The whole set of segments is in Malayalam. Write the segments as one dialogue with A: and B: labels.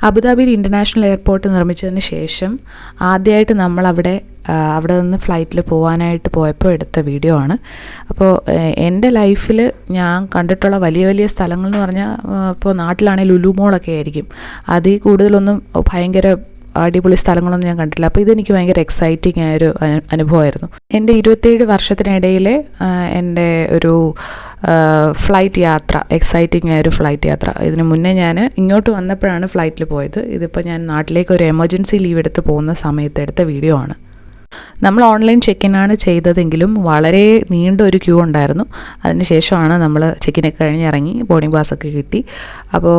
A: അബുദാബിയിൽ ഇൻ്റർനാഷണൽ എയർപോർട്ട് നിർമ്മിച്ചതിന് ശേഷം ആദ്യമായിട്ട് നമ്മളവിടെ നിന്ന് ഫ്ലൈറ്റിൽ പോകാനായിട്ട് പോയപ്പോൾ എടുത്ത വീഡിയോ ആണ്. അപ്പോൾ എൻ്റെ ലൈഫിൽ ഞാൻ കണ്ടിട്ടുള്ള വലിയ വലിയ സ്ഥലങ്ങൾ എന്ന് പറഞ്ഞാൽ ഇപ്പോൾ നാട്ടിലാണെങ്കിൽ ലുലു മോളൊക്കെ ആയിരിക്കും. അതിൽ കൂടുതലൊന്നും ഭയങ്കര അടിപൊളി സ്ഥലങ്ങളൊന്നും ഞാൻ കണ്ടിട്ടില്ല. അപ്പോൾ ഇതെനിക്ക് ഭയങ്കര എക്സൈറ്റിംഗ് ആയൊരു അനുഭവമായിരുന്നു. എൻ്റെ 27 വർഷത്തിനിടയിലെ എൻ്റെ ഒരു ഫ്ലൈറ്റ് യാത്ര, എക്സൈറ്റിംഗ് ആയൊരു ഫ്ലൈറ്റ് യാത്ര. ഇതിന് മുന്നേ ഞാൻ ഇങ്ങോട്ട് വന്നപ്പോഴാണ് ഫ്ലൈറ്റിൽ പോയത്. ഇതിപ്പോൾ ഞാൻ നാട്ടിലേക്ക് ഒരു എമർജൻസി ലീവ് എടുത്ത് പോകുന്ന സമയത്ത് എടുത്ത വീഡിയോ ആണ്. നമ്മൾ ഓൺലൈൻ ചെക്കിനാണ് ചെയ്തതെങ്കിലും വളരെ നീണ്ട ഒരു ക്യൂ ഉണ്ടായിരുന്നു. അതിന് ശേഷമാണ് നമ്മൾ ചെക്കിനൊക്കെ കഴിഞ്ഞ് ഇറങ്ങി ബോർഡിംഗ് പാസ്സൊക്കെ കിട്ടി. അപ്പോൾ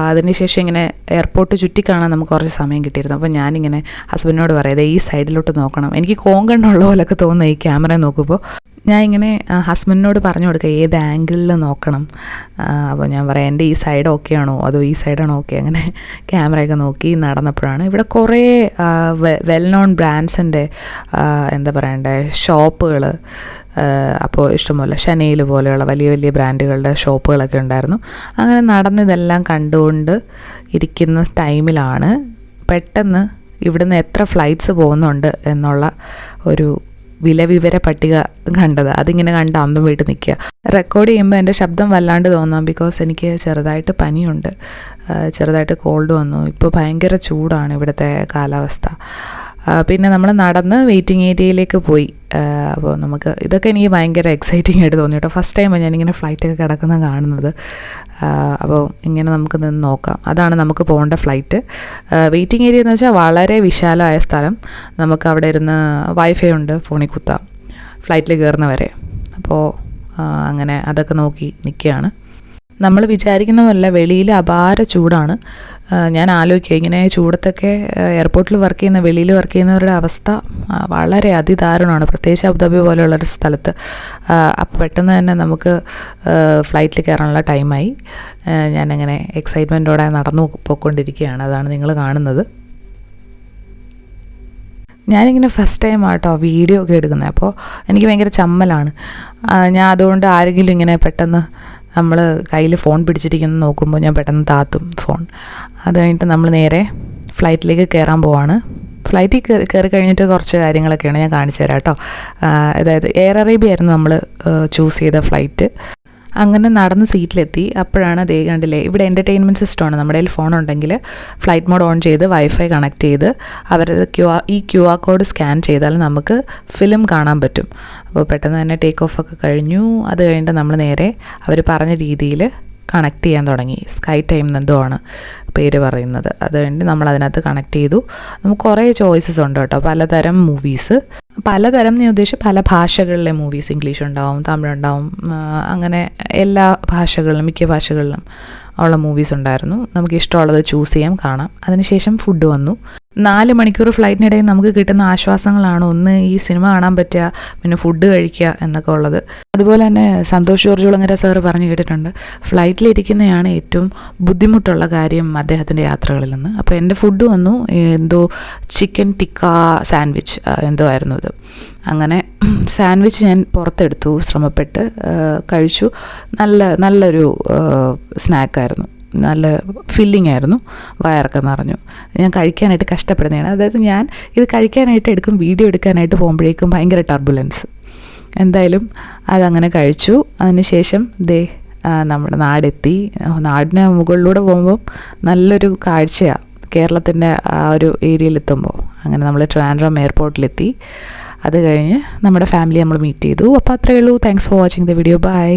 A: അതിന് ശേഷം ഇങ്ങനെ എയർപോർട്ട് ചുറ്റിക്കാണാൻ നമുക്ക് കുറച്ച് സമയം കിട്ടിയിരുന്നു. അപ്പോൾ ഞാനിങ്ങനെ ഹസ്ബൻഡിനോട് പറയാതെ ഈ സൈഡിലോട്ട് നോക്കണം, എനിക്ക് കോങ്കണ്ണുള്ള പോലൊക്കെ തോന്നുന്നു ഈ ക്യാമറ നോക്കുമ്പോൾ. ഞാൻ ഇങ്ങനെ ഹസ്ബൻഡിനോട് പറഞ്ഞു കൊടുക്കുക ഏത് ആംഗിളിൽ നോക്കണം. അപ്പോൾ ഞാൻ പറയാം എൻ്റെ ഈ സൈഡ് ഓക്കെ ആണോ അതോ ഈ സൈഡാണോ ഓക്കെ. അങ്ങനെ ക്യാമറയൊക്കെ നോക്കി നടന്നപ്പോഴാണ് ഇവിടെ കുറേ വെൽ നോൺ ബ്രാൻഡ്സിൻ്റെ എന്താ പറയണ്ടേ ഷോപ്പുകൾ, അപ്പോൾ ഇഷ്ടംപോലെ ഷനേൽ പോലെയുള്ള വലിയ വലിയ ബ്രാൻഡുകളുടെ ഷോപ്പുകളൊക്കെ ഉണ്ടായിരുന്നു. അങ്ങനെ നടന്നിതെല്ലാം കണ്ടുകൊണ്ട് ഇരിക്കുന്ന ടൈമിലാണ് പെട്ടെന്ന് ഇവിടുന്ന് എത്ര ഫ്ലൈറ്റ്സ് പോകുന്നുണ്ട് എന്നുള്ള ഒരു വിവര പട്ടിക കണ്ടത്. അതിങ്ങനെ കണ്ട് അന്തം വീട്ട് നിൽക്കുക. റെക്കോർഡ് ചെയ്യുമ്പോൾ എൻ്റെ ശബ്ദം വല്ലാണ്ട് തോന്നാം, ബിക്കോസ് എനിക്ക് ചെറുതായിട്ട് പനിയുണ്ട്, ചെറുതായിട്ട് കോൾഡ് വന്നു. ഇപ്പോൾ ഭയങ്കര ചൂടാണ് ഇവിടുത്തെ കാലാവസ്ഥ. പിന്നെ നമ്മൾ നടന്ന് വെയിറ്റിംഗ് ഏരിയയിലേക്ക് പോയി. അപ്പോൾ നമുക്ക് ഇതൊക്കെ എനിക്ക് ഭയങ്കര എക്സൈറ്റിംഗ് ആയിട്ട് തോന്നി കേട്ടോ. ഫസ്റ്റ് ടൈമാണ് ഞാനിങ്ങനെ ഫ്ലൈറ്റൊക്കെ കിടക്കുന്നത് കാണുന്നത്. അപ്പോൾ ഇങ്ങനെ നമുക്ക് നിന്ന് നോക്കാം. അതാണ് നമുക്ക് പോകേണ്ട ഫ്ലൈറ്റ്. വെയിറ്റിംഗ് ഏരിയ എന്ന് വെച്ചാൽ വളരെ വിശാലമായ സ്ഥലം. നമുക്ക് അവിടെ ഇരുന്ന് വൈഫൈ ഉണ്ട്, ഫോണിൽ കുത്താം ഫ്ലൈറ്റിൽ കയറുന്നവരെ. അപ്പോൾ അങ്ങനെ അതൊക്കെ നോക്കി നിൽക്കുകയാണ്. നമ്മൾ വിചാരിക്കുന്ന പോലെ വെളിയിൽ അപാര ചൂടാണ്. ഞാൻ ആലോചിക്കുക ഇങ്ങനെ ചൂടത്തൊക്കെ എയർപോർട്ടിൽ വർക്ക് ചെയ്യുന്ന, വെളിയിൽ വർക്ക് ചെയ്യുന്നവരുടെ അവസ്ഥ വളരെ അതിദാരുണമാണ്, പ്രത്യേകിച്ച് അബുദാബി പോലെയുള്ളൊരു സ്ഥലത്ത്. അപ്പോൾ പെട്ടെന്ന് തന്നെ നമുക്ക് ഫ്ലൈറ്റിൽ കയറാനുള്ള ടൈമായി. ഞാനങ്ങനെ എക്സൈറ്റ്മെൻറ്റോടെ നടന്നു പോയിക്കൊണ്ടിരിക്കുകയാണ്. അതാണ് നിങ്ങൾ കാണുന്നത്. ഞാനിങ്ങനെ ഫസ്റ്റ് ടൈം ആട്ടോ വീഡിയോ ഒക്കെ എടുക്കുന്നത്. അപ്പോൾ എനിക്ക് ഭയങ്കര ചമ്മലാണ്. ഞാൻ അതുകൊണ്ട് ആരെങ്കിലും ഇങ്ങനെ പെട്ടെന്ന് നമ്മൾ കയ്യിൽ ഫോൺ പിടിച്ചിരിക്കുന്നത് നോക്കുമ്പോൾ ഞാൻ പെട്ടെന്ന് താത്തും ഫോൺ. അത് കഴിഞ്ഞിട്ട് നമ്മൾ നേരെ ഫ്ലൈറ്റിലേക്ക് കയറാൻ പോവാണ്. ഫ്ലൈറ്റിൽ കയറി കഴിഞ്ഞിട്ട് കുറച്ച് കാര്യങ്ങളൊക്കെയാണ് ഞാൻ കാണിച്ചു തരാം കേട്ടോ. അതായത് എയർ അറേബ്യ ആയിരുന്നു നമ്മൾ ചൂസ് ചെയ്ത ഫ്ലൈറ്റ്. അങ്ങനെ നടന്ന് സീറ്റിലെത്തി. അപ്പോഴാണ് ദേ കണ്ടില്ലേ, ഇവിടെ എൻ്റർടൈൻമെൻറ്റ് സിസ്റ്റമാണ്. നമ്മുടെ കയ്യിൽ ഫോൺ ഉണ്ടെങ്കിൽ ഫ്ലൈറ്റ് മോഡ് ഓൺ ചെയ്ത് വൈഫൈ കണക്ട് ചെയ്ത് അവരുടെ ക്യു ആർ കോഡ് സ്കാൻ ചെയ്താൽ നമുക്ക് ഫിലിം കാണാൻ പറ്റും. അപ്പോൾ പെട്ടെന്ന് തന്നെ ടേക്ക് ഓഫ് ഒക്കെ കഴിഞ്ഞു. അത് കഴിഞ്ഞിട്ട് നമ്മൾ നേരെ അവർ പറഞ്ഞ രീതിയിൽ കണക്ട് ചെയ്യാൻ തുടങ്ങി. സ്കൈ ടൈം എന്തോ ആണ് പേര് പറയുന്നത്. അത് കഴിഞ്ഞ് നമ്മൾ അതിനകത്ത് കണക്ട് ചെയ്തു. നമുക്ക് കുറേ ചോയ്സസ് ഉണ്ട് കേട്ടോ. പലതരം മൂവീസ്, പലതരം എന്ന് ഉദ്ദേശിച്ച് പല ഭാഷകളിലെ മൂവീസ്, ഇംഗ്ലീഷ് ഉണ്ടാവും, തമിഴുണ്ടാവും, അങ്ങനെ എല്ലാ ഭാഷകളിലും മിക്ക ഭാഷകളിലും ഉള്ള മൂവീസ് ഉണ്ടായിരുന്നു. നമുക്ക് ഇഷ്ടമുള്ളത് ചൂസ് ചെയ്യാം, കാണാം. അതിനുശേഷം ഫുഡ് വന്നു. 4 മണിക്കൂർ ഫ്ലൈറ്റിനിടയിൽ നമുക്ക് കിട്ടുന്ന ആശ്വാസങ്ങളാണ് ഒന്ന് ഈ സിനിമ കാണാൻ പറ്റുക, പിന്നെ ഫുഡ് കഴിക്കുക എന്നൊക്കെ ഉള്ളത്. അതുപോലെ തന്നെ സന്തോഷ് ജോർജ് കുളങ്ങര സാറ് പറഞ്ഞു കേട്ടിട്ടുണ്ട്, ഫ്ലൈറ്റിലിരിക്കുന്നതാണ് ഏറ്റവും ബുദ്ധിമുട്ടുള്ള കാര്യം അദ്ദേഹത്തിൻ്റെ യാത്രകളിൽ നിന്ന്. അപ്പോൾ എൻ്റെ ഫുഡ് വന്നു, എന്തോ ചിക്കൻ ടിക്ക സാൻഡ്വിച്ച് എന്തോ ആയിരുന്നു ഇത്. അങ്ങനെ സാൻഡ്വിച്ച് ഞാൻ പുറത്തെടുത്തു, ശ്രമപ്പെട്ട് കഴിച്ചു. നല്ലൊരു സ്നാക്കായിരുന്നു, നല്ല ഫില്ലിംഗ് ആയിരുന്നു, വയറൊക്കെ നിറഞ്ഞു. ഞാൻ കഴിക്കാനായിട്ട് കഷ്ടപ്പെടുന്നതാണ്. അതായത് ഞാൻ ഇത് കഴിക്കാനായിട്ട് വീഡിയോ എടുക്കാനായിട്ട് പോകുമ്പോഴേക്കും ഭയങ്കര ടർബുലൻസ്. എന്തായാലും അതങ്ങനെ കഴിച്ചു. അതിനുശേഷം നമ്മുടെ നാടെത്തി. നാടിന് മുകളിലൂടെ പോകുമ്പം നല്ലൊരു കാഴ്ചയാണ് കേരളത്തിൻ്റെ ആ ഒരു ഏരിയയിലെത്തുമ്പോൾ. അങ്ങനെ നമ്മൾ ട്രിവാൻഡ്രം എയർപോർട്ടിലെത്തി. അത് കഴിഞ്ഞ് നമ്മുടെ ഫാമിലി നമ്മൾ മീറ്റ് ചെയ്തു. അപ്പോൾ അത്രയേ ഉള്ളൂ. Thanks for watching the video. By.